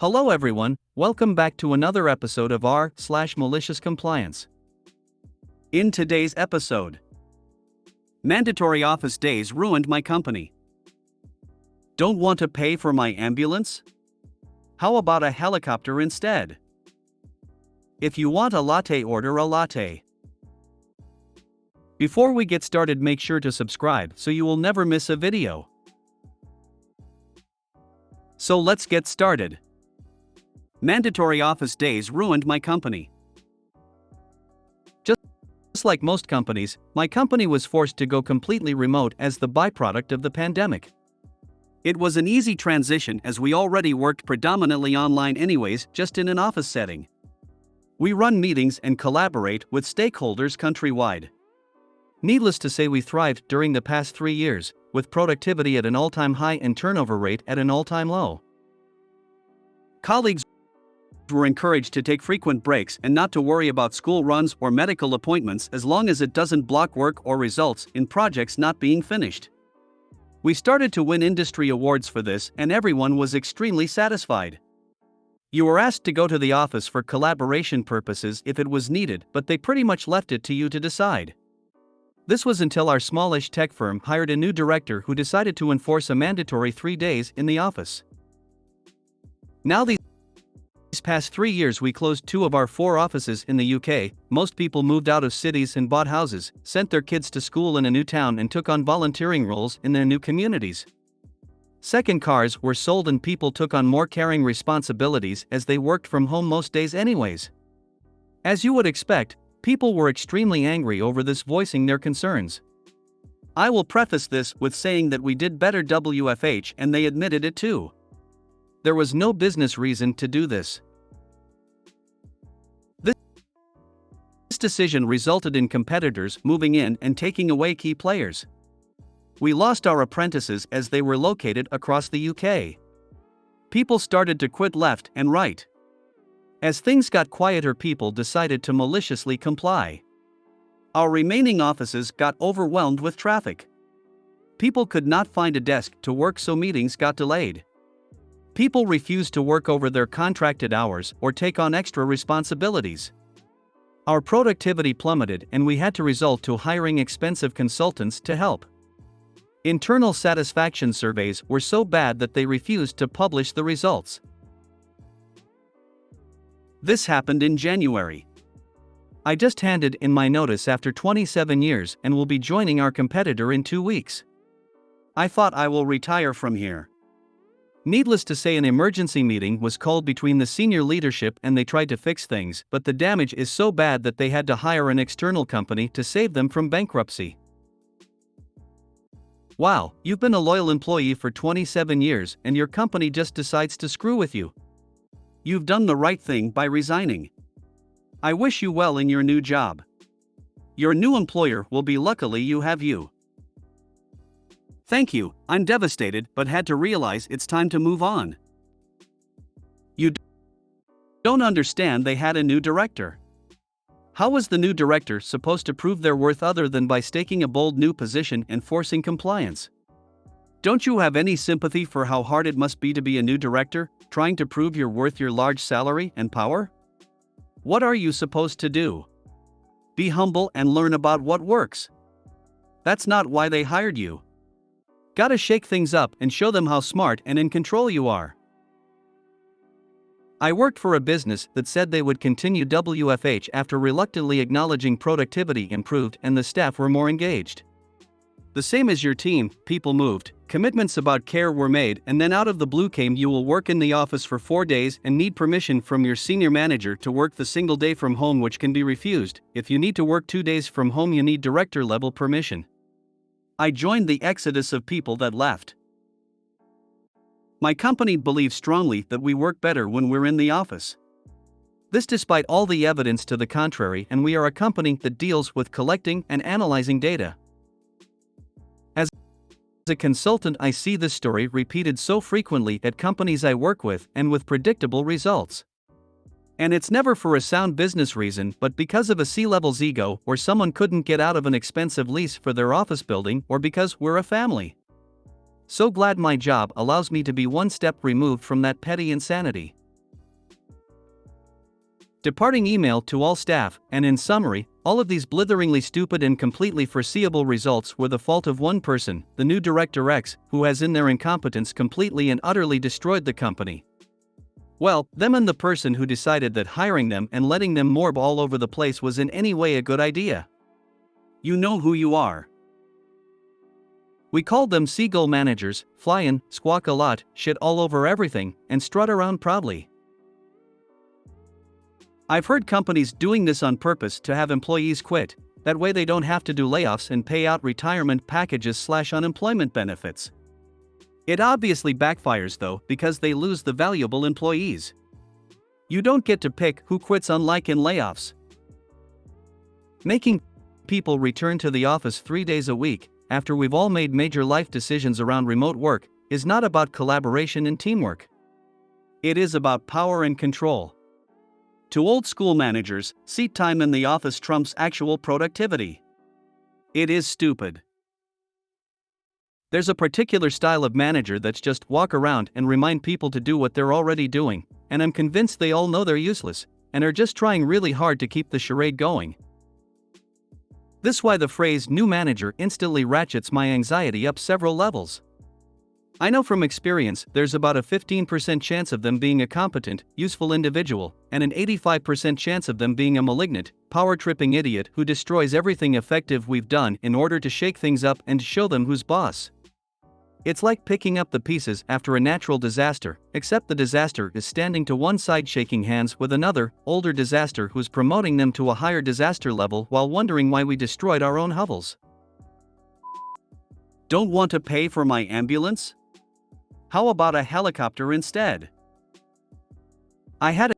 Hello everyone, welcome back to another episode of r/Malicious Compliance. In today's episode, mandatory office days ruined my company. Don't want to pay for my ambulance? How about a helicopter instead? If you want a latte, order a latte. Before we get started, make sure to subscribe so you will never miss a video. So let's get started. Mandatory office days ruined my company. Just like most companies, my company was forced to go completely remote as the byproduct of the pandemic. It was an easy transition as we already worked predominantly online anyways, just in an office setting. We run meetings and collaborate with stakeholders countrywide. Needless to say, we thrived during the past 3 years, with productivity at an all-time high and turnover rate at an all-time low. Colleagues were encouraged to take frequent breaks and not to worry about school runs or medical appointments as long as it doesn't block work or results in projects not being finished. We started to win industry awards for this, and everyone was extremely satisfied. You were asked to go to the office for collaboration purposes if it was needed, but they pretty much left it to you to decide. This was until our smallish tech firm hired a new director who decided to enforce a mandatory 3 days in the office. Now these past 3 years we closed 2 of our 4 offices in the UK, most people moved out of cities and bought houses, sent their kids to school in a new town and took on volunteering roles in their new communities. Second cars were sold and people took on more caring responsibilities as they worked from home most days anyways. As you would expect, people were extremely angry over this, voicing their concerns. I will preface this with saying that we did better WFH and they admitted it too. There was no business reason to do this. This decision resulted in competitors moving in and taking away key players. We lost our apprentices as they were located across the UK. People started to quit left and right. As things got quieter, people decided to maliciously comply. Our remaining offices got overwhelmed with traffic. People could not find a desk to work, so meetings got delayed. People refused to work over their contracted hours or take on extra responsibilities. Our productivity plummeted and we had to resort to hiring expensive consultants to help. Internal satisfaction surveys were so bad that they refused to publish the results. This happened in January. I just handed in my notice after 27 years and will be joining our competitor in 2 weeks. I thought I will retire from here. Needless to say, an emergency meeting was called between the senior leadership and they tried to fix things, but the damage is so bad that they had to hire an external company to save them from bankruptcy. Wow, you've been a loyal employee for 27 years and your company just decides to screw with you. You've done the right thing by resigning. I wish you well in your new job. Your new employer will be lucky you have you. Thank you, I'm devastated but had to realize it's time to move on. You don't understand, they had a new director. How was the new director supposed to prove their worth other than by staking a bold new position and forcing compliance? Don't you have any sympathy for how hard it must be to be a new director, trying to prove your worth, your large salary and power? What are you supposed to do? Be humble and learn about what works. That's not why they hired you. Gotta shake things up and show them how smart and in control you are. I worked for a business that said they would continue WFH after reluctantly acknowledging productivity improved and the staff were more engaged. The same as your team, people moved, commitments about care were made, and then out of the blue came, you will work in the office for 4 days and need permission from your senior manager to work the single day from home, which can be refused. If you need to work 2 days from home, you need director level permission. I joined the exodus of people that left. My company believes strongly that we work better when we're in the office. This despite all the evidence to the contrary, and we are a company that deals with collecting and analyzing data. As a consultant, I see this story repeated so frequently at companies I work with and with predictable results. And it's never for a sound business reason, but because of a C-level's ego, or someone couldn't get out of an expensive lease for their office building, or because we're a family. So glad my job allows me to be one step removed from that petty insanity. Departing email to all staff, and in summary, all of these blitheringly stupid and completely foreseeable results were the fault of one person, the new Director X, who has in their incompetence completely and utterly destroyed the company. Well, them and the person who decided that hiring them and letting them morb all over the place was in any way a good idea. You know who you are. We called them seagull managers, flyin', squawk a lot, shit all over everything, and strut around proudly. I've heard companies doing this on purpose to have employees quit, that way they don't have to do layoffs and pay out retirement packages/unemployment benefits. It obviously backfires though because they lose the valuable employees. You don't get to pick who quits unlike in layoffs. Making people return to the office 3 days a week, after we've all made major life decisions around remote work, is not about collaboration and teamwork. It is about power and control. To old school managers, seat time in the office trumps actual productivity. It is stupid. There's a particular style of manager that's just walk around and remind people to do what they're already doing, and I'm convinced they all know they're useless, and are just trying really hard to keep the charade going. This is why the phrase new manager instantly ratchets my anxiety up several levels. I know from experience there's about a 15% chance of them being a competent, useful individual, and an 85% chance of them being a malignant, power-tripping idiot who destroys everything effective we've done in order to shake things up and show them who's boss. It's like picking up the pieces after a natural disaster, except the disaster is standing to one side shaking hands with another, older disaster who's promoting them to a higher disaster level while wondering why we destroyed our own hovels. Don't want to pay for my ambulance? How about a helicopter instead? I had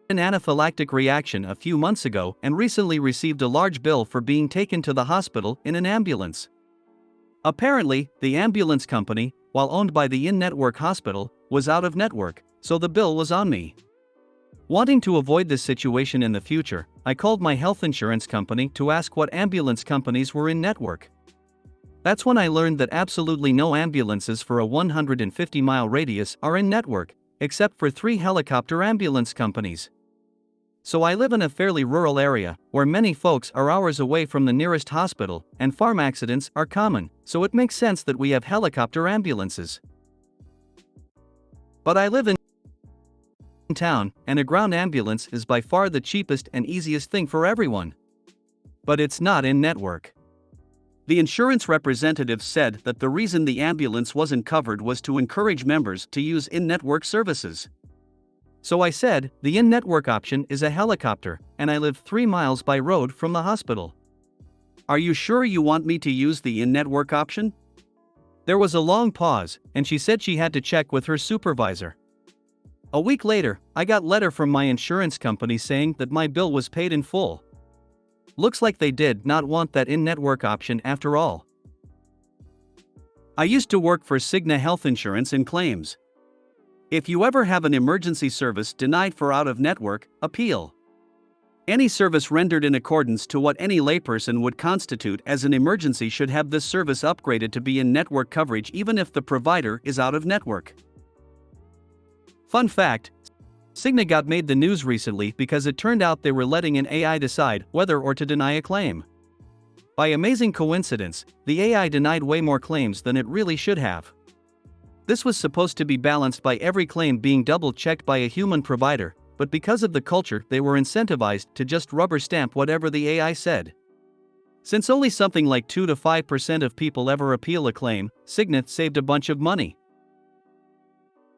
an anaphylactic reaction a few months ago and recently received a large bill for being taken to the hospital in an ambulance. Apparently, the ambulance company, while owned by the in-network hospital, was out of network, so the bill was on me. Wanting to avoid this situation in the future, I called my health insurance company to ask what ambulance companies were in network. That's when I learned that absolutely no ambulances for a 150-mile radius are in network, except for 3 helicopter ambulance companies. So I live in a fairly rural area, where many folks are hours away from the nearest hospital, and farm accidents are common, so it makes sense that we have helicopter ambulances. But I live in town, and a ground ambulance is by far the cheapest and easiest thing for everyone. But it's not in network. The insurance representative said that the reason the ambulance wasn't covered was to encourage members to use in-network services. So I said, the in-network option is a helicopter, and I live 3 miles by road from the hospital. Are you sure you want me to use the in-network option? There was a long pause, and she said she had to check with her supervisor. A week later, I got a letter from my insurance company saying that my bill was paid in full. Looks like they did not want that in-network option after all. I used to work for Cigna Health Insurance and Claims. If you ever have an emergency service denied for out-of-network, appeal. Any service rendered in accordance to what any layperson would constitute as an emergency should have this service upgraded to be in network coverage even if the provider is out of network. Fun fact, Cigna got made the news recently because it turned out they were letting an AI decide whether or to deny a claim. By amazing coincidence, the AI denied way more claims than it really should have. This was supposed to be balanced by every claim being double-checked by a human provider, but because of the culture they were incentivized to just rubber stamp whatever the AI said. Since only something like 2 to 5% of people ever appeal a claim, Cigna saved a bunch of money.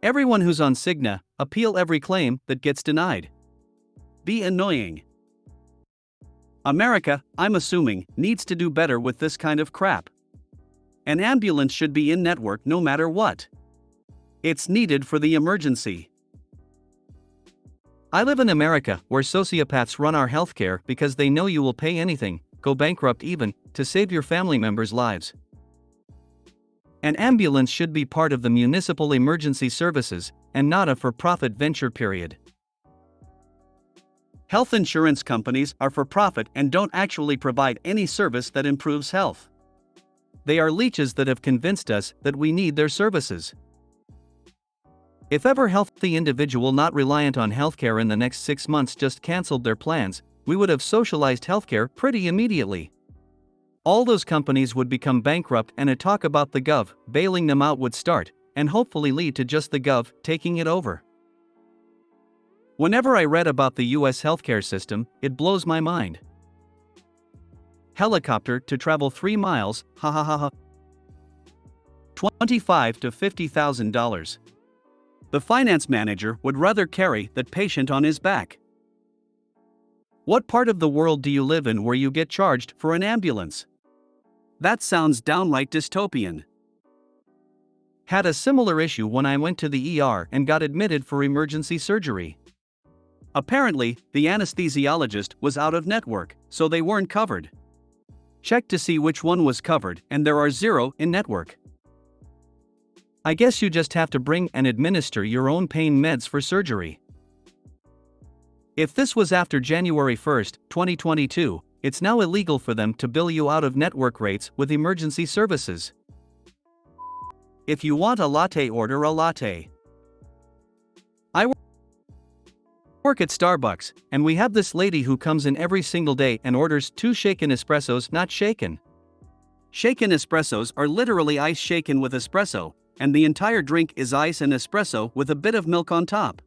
Everyone who's on Cigna, appeal every claim that gets denied. Be annoying. America, I'm assuming, needs to do better with this kind of crap. An ambulance should be in network no matter what. It's needed for the emergency. I live in America where sociopaths run our healthcare because they know you will pay anything, go bankrupt even, to save your family members' lives. An ambulance should be part of the municipal emergency services, and not a for-profit venture period. Health insurance companies are for profit and don't actually provide any service that improves health. They are leeches that have convinced us that we need their services. If ever healthy individual not reliant on healthcare in the next 6 months just cancelled their plans, we would have socialized healthcare pretty immediately. All those companies would become bankrupt and a talk about the gov bailing them out would start, and hopefully lead to just the gov taking it over. Whenever I read about the US healthcare system, it blows my mind. Helicopter to travel 3 miles, ha ha ha ha. $25,000 to $50,000. The finance manager would rather carry that patient on his back. What part of the world do you live in where you get charged for an ambulance? That sounds downright dystopian. Had a similar issue when I went to the ER and got admitted for emergency surgery. Apparently, the anesthesiologist was out of network, so they weren't covered. Checked to see which one was covered, and there are 0 in network. I guess you just have to bring and administer your own pain meds for surgery. If this was after January 1, 2022, it's now illegal for them to bill you out of network rates with emergency services. If you want a latte, order a latte. I work at Starbucks, and we have this lady who comes in every single day and orders 2 shaken espressos not shaken. Shaken espressos are literally ice shaken with espresso, and the entire drink is ice and espresso with a bit of milk on top.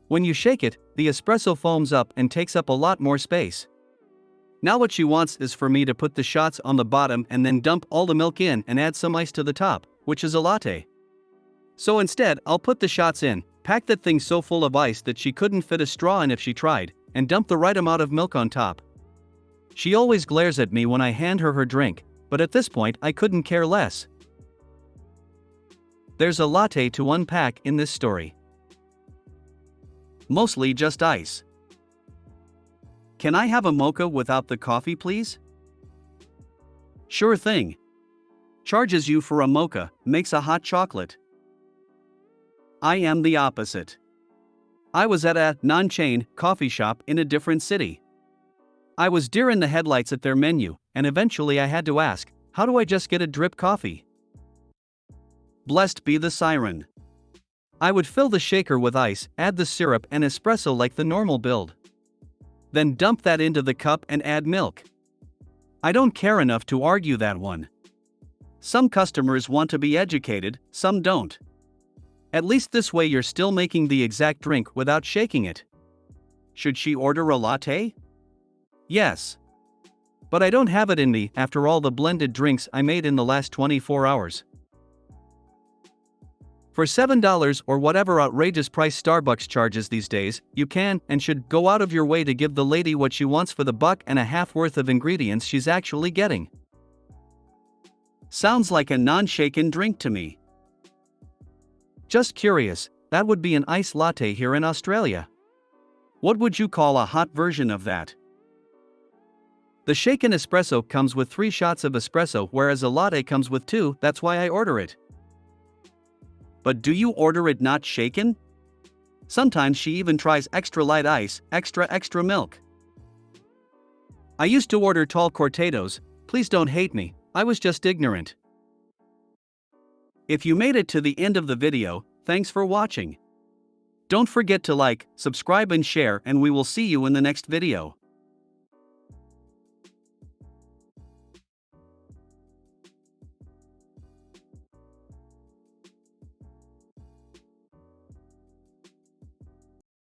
When you shake it, the espresso foams up and takes up a lot more space. Now what she wants is for me to put the shots on the bottom and then dump all the milk in and add some ice to the top, which is a latte. So instead, I'll put the shots in, pack that thing so full of ice that she couldn't fit a straw in if she tried, and dump the right amount of milk on top. She always glares at me when I hand her her drink, but at this point I couldn't care less. There's a latte to unpack in this story. Mostly just ice. Can I have a mocha without the coffee, please? Sure thing. Charges you for a mocha, makes a hot chocolate. I am the opposite. I was at a non-chain coffee shop in a different city. I was deer in the headlights at their menu, and eventually I had to ask, how do I just get a drip coffee? Blessed be the siren. I would fill the shaker with ice, add the syrup and espresso like the normal build. Then dump that into the cup and add milk. I don't care enough to argue that one. Some customers want to be educated, some don't. At least this way you're still making the exact drink without shaking it. Should she order a latte? Yes. But I don't have it in me after all the blended drinks I made in the last 24 hours. For $7 or whatever outrageous price Starbucks charges these days, you can and should go out of your way to give the lady what she wants for the $1.50 worth of ingredients she's actually getting. Sounds like a non-shaken drink to me. Just curious, that would be an iced latte here in Australia. What would you call a hot version of that? The shaken espresso comes with 3 shots of espresso, whereas a latte comes with 2, that's why I order it. But do you order it not shaken? Sometimes she even tries extra light ice, extra milk. I used to order tall cortados, please don't hate me, I was just ignorant. If you made it to the end of the video, thanks for watching. Don't forget to like, subscribe and share, and we will see you in the next video.